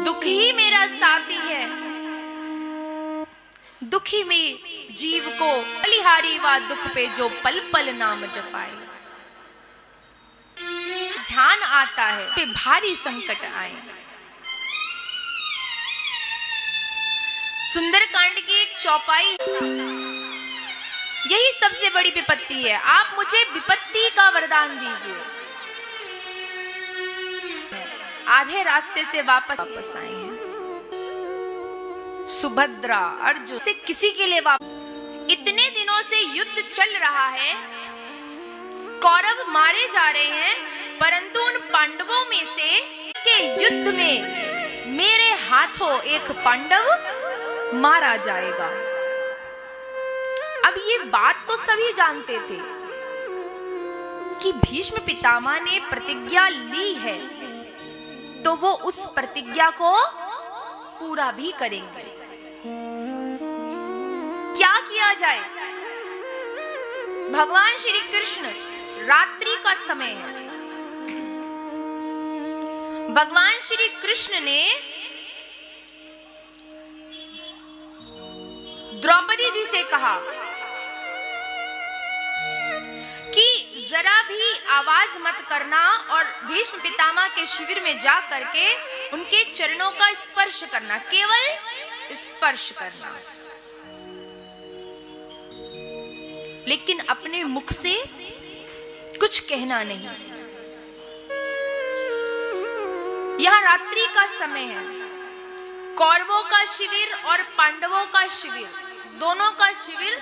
दुख ही मेरा साथी है, दुखी में जीव को बलिहारी व दुख पे जो पल पल नाम जपाए। ध्यान आता है पे भारी संकट आए। सुंदरकांड की एक चौपाई, यही सबसे बड़ी विपत्ति है। आप मुझे विपत्ति का वरदान दीजिए। आधे रास्ते से वापस आए हैं। सुभद्रा अर्जुन से किसी के लिए वापस, इतने दिनों से युद्ध चल रहा है, कौरव मारे जा रहे हैं, परंतु उन पांडवों में से के युद्ध में मेरे हाथों एक पांडव मारा जाएगा। अब ये बात तो सभी जानते थे कि भीष्म पितामह ने प्रतिज्ञा ली है, तो वो उस प्रतिज्ञा को पूरा भी करेंगे। क्या किया जाए? भगवान श्री कृष्ण, रात्रि का समय है, भगवान श्री कृष्ण ने द्रौपदी जी से कहा कि जरा भी आवाज मत करना और भीष्म पितामह के शिविर में जा करके उनके चरणों का स्पर्श करना, केवल स्पर्श करना, लेकिन अपने मुख से कुछ कहना नहीं। यह रात्रि का समय है, कौरवों का शिविर और पांडवों का शिविर, दोनों का शिविर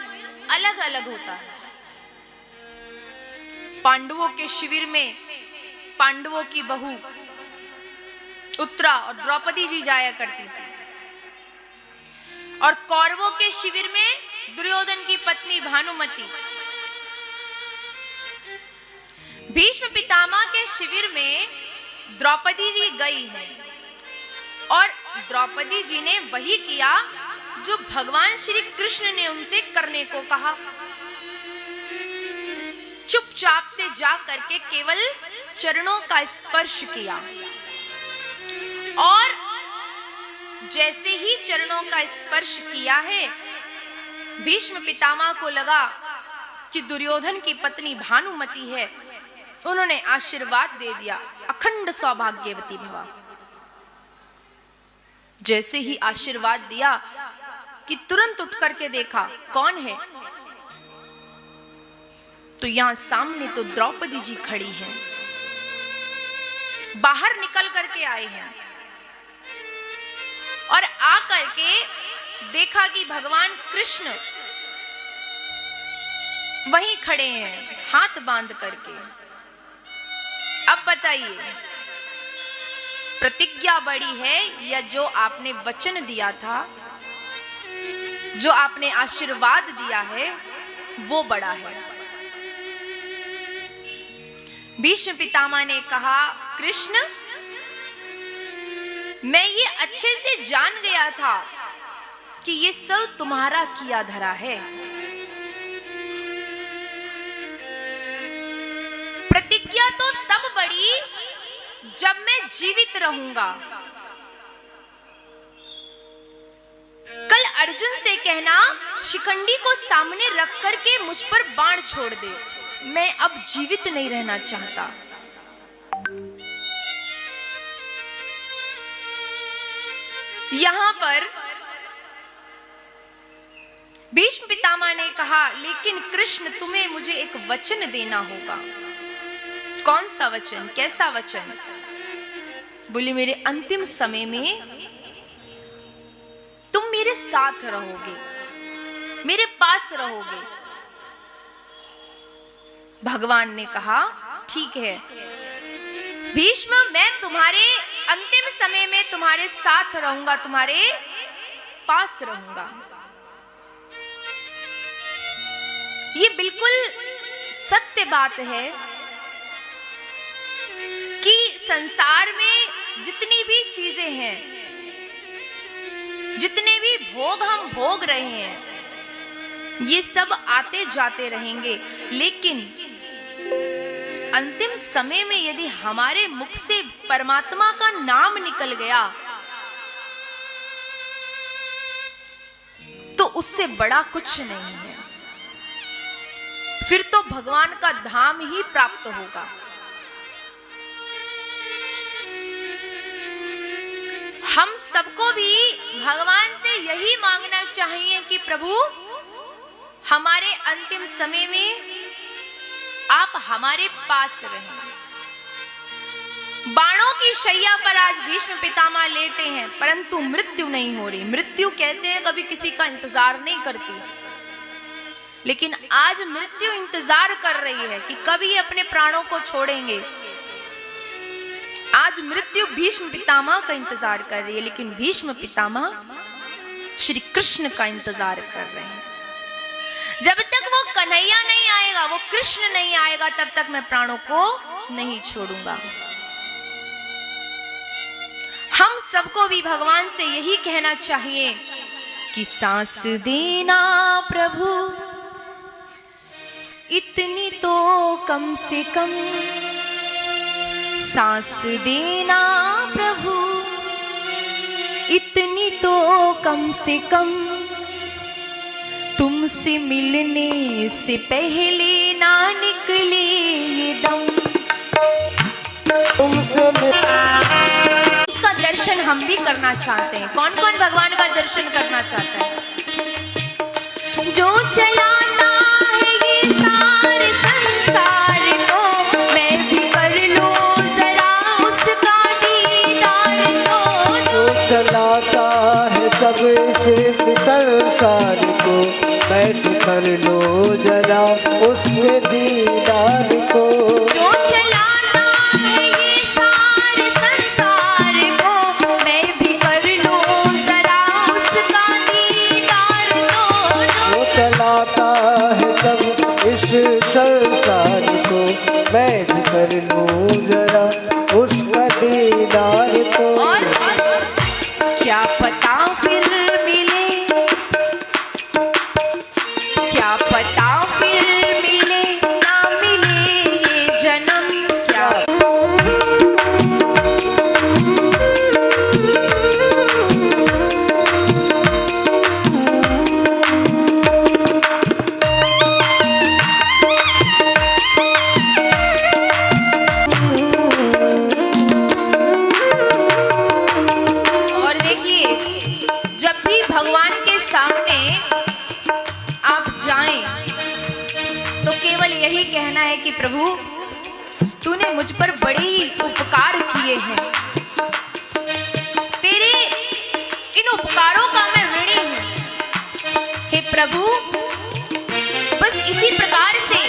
अलग अलग होता है। पांडवों के शिविर में पांडवों की बहू उत्तरा और द्रौपदी जी जाया करती थी, और कौरवों के शिविर में दुर्योधन की पत्नी भानुमति। भीष्म पितामह के शिविर में द्रौपदी जी गई हैं, और द्रौपदी जी ने वही किया जो भगवान श्री कृष्ण ने उनसे करने को कहा। चुपचाप से जा करके केवल चरणों का स्पर्श किया, और जैसे ही चरणों का स्पर्श किया है, भीष्म पितामह को लगा कि दुर्योधन की पत्नी भानुमति है। उन्होंने आशीर्वाद दे दिया, अखंड सौभाग्यवती भवा। जैसे ही आशीर्वाद दिया कि तुरंत उठ करके देखा कौन है, तो यहां सामने तो द्रौपदी जी खड़ी हैं। बाहर निकल करके आए हैं और आकर के देखा कि भगवान कृष्ण वहीं खड़े हैं, हाथ बांध करके। अब बताइए, प्रतिज्ञा बड़ी है या जो आपने वचन दिया था, जो आपने आशीर्वाद दिया है, वो बड़ा है? भीष्म पितामह ने कहा, कृष्ण, मैं ये अच्छे से जान गया था कि ये सब तुम्हारा किया धरा है। प्रतिज्ञा तो तब बड़ी जब मैं जीवित रहूंगा। कल अर्जुन से कहना, शिखंडी को सामने रख करके मुझ पर बाण छोड़ दे, मैं अब जीवित नहीं रहना चाहता। यहां पर भीष्म पितामह ने कहा, लेकिन कृष्ण, तुम्हें मुझे एक वचन देना होगा। कौन सा वचन? कैसा वचन? बोले, मेरे अंतिम समय में तुम मेरे साथ रहोगे, मेरे पास रहोगे। भगवान ने कहा, ठीक है भीष्म, मैं तुम्हारे अंतिम समय में तुम्हारे साथ रहूंगा, तुम्हारे पास रहूंगा। ये बिल्कुल सत्य बात है कि संसार में जितनी भी चीजें हैं, जितने भी भोग हम भोग रहे हैं, ये सब आते जाते रहेंगे, लेकिन अंतिम समय में यदि हमारे मुख से परमात्मा का नाम निकल गया उससे बड़ा कुछ नहीं है। फिर तो भगवान का धाम ही प्राप्त होगा। हम सबको भी भगवान से यही मांगना चाहिए कि प्रभु हमारे अंतिम समय में आप हमारे पास रहें। बाणों की शैया पर आज भीष्म पितामह लेटे हैं, परंतु मृत्यु नहीं हो रही। मृत्यु कहते हैं कभी किसी का इंतजार नहीं करती, लेकिन आज मृत्यु इंतजार कर रही है कि कभी अपने प्राणों को छोड़ेंगे। आज मृत्यु भीष्म पितामह का इंतजार कर रही है, लेकिन भीष्म पितामह श्री कृष्ण का इंतजार कर रहे हैं। जब तक वो कन्हैया नहीं आएगा, वो कृष्ण नहीं आएगा, तब तक मैं प्राणों को नहीं छोड़ूंगा। हम सबको भी भगवान से यही कहना चाहिए कि सांस देना प्रभु इतनी तो कम से कम, सांस देना प्रभु इतनी तो कम से कम, तुमसे मिलने से पहले ना निकले ये दम। उसका दर्शन हम भी करना चाहते हैं। कौन कौन भगवान का दर्शन करना चाहता है? जो चलाता है ये सारे संसार को, मैं भी कर लूं जरा उसका दीदार को। जो चलाता है सब इस संसार को, मैं भी कर लूं जरा उसके दीदार को। जो चलाता है ये सारे संसार को, मैं भी कर लूं जरा उसका दीदार को। जो चलाता है सब इस संसार को, मैं भी कर लूं जरा उसका दीदार को। और क्या पता फिर मिले, क्या पता फिर मिले ना मिले ये जन्म। क्या और देखिए, जब भी भगवान के सामने आप जाएं तो केवल यही कहना है कि प्रभु तूने मुझ पर बड़े ही उपकार किए हैं, तेरे इन उपकारों का मैं ऋणी हूं। हे प्रभु, बस इसी प्रकार से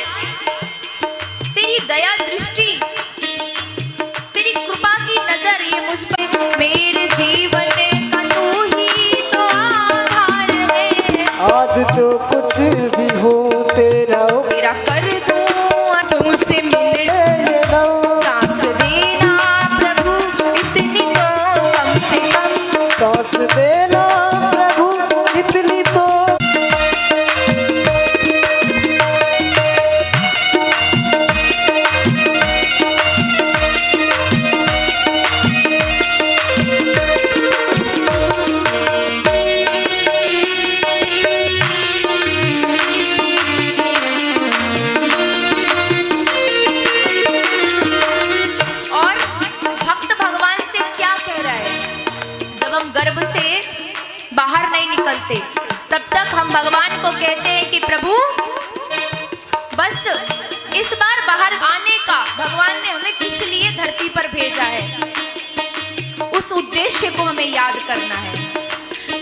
तेरी दया दृष्टि, तेरी कृपा की नजर ये मुझ पर, मेरे जीवन का तू ही तो आधार है। आज जो कुछ भी हो तेरा मेरा कर दूं तुमसे मिले ये दम, सांस देना प्रभु इतनी तो कम से कम। सांस देना प्रभु इतनी तो। और भक्त भगवान से क्या कह रहा है? जब हम गर्भ से बाहर नहीं निकलते तब तक हम भगवान को कहते हैं कि प्रभु बस इस बार बाहर आने का भगवान ने हमें किस लिए धरती पर भेजा है, उस उद्देश्य को हमें याद करना है।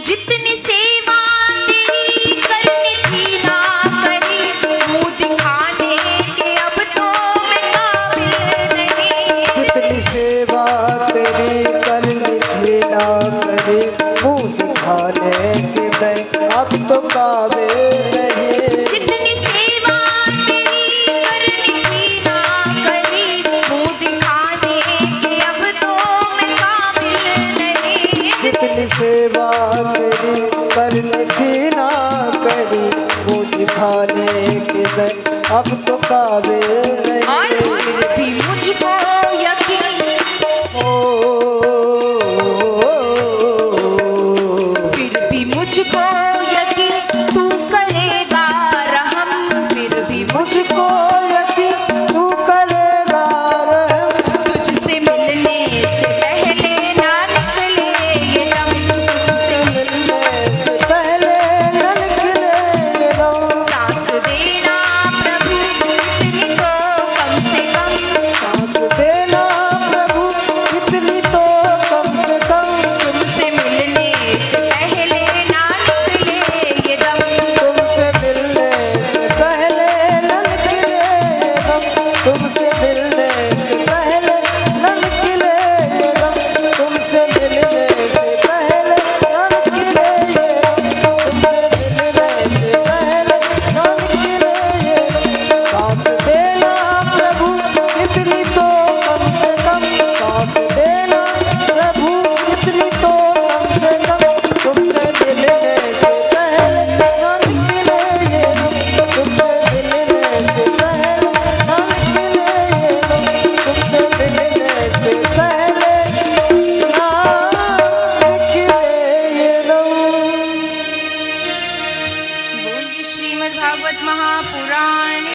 जितनी सेवा तेरी करनी थी ना करी, मुंह दिखाने के अब तो मैं काबिल नहीं। जितनी सेवा तेरी करनी थी ना करी, मुँह दिखाने के मैं अब तो काबिल नहीं। जितनी सेवा तेरी करनी थी ना करी, मुंह दिखाने के अब तो मैं काबिल नहीं। जितनी सेवा तेरी करनी थी ना करी, मुँह दिखाने के मैं अब तो काबिल और नहीं। फिर भी मुझको यकीन, ओ फिर भी मुझको यकीन पुराण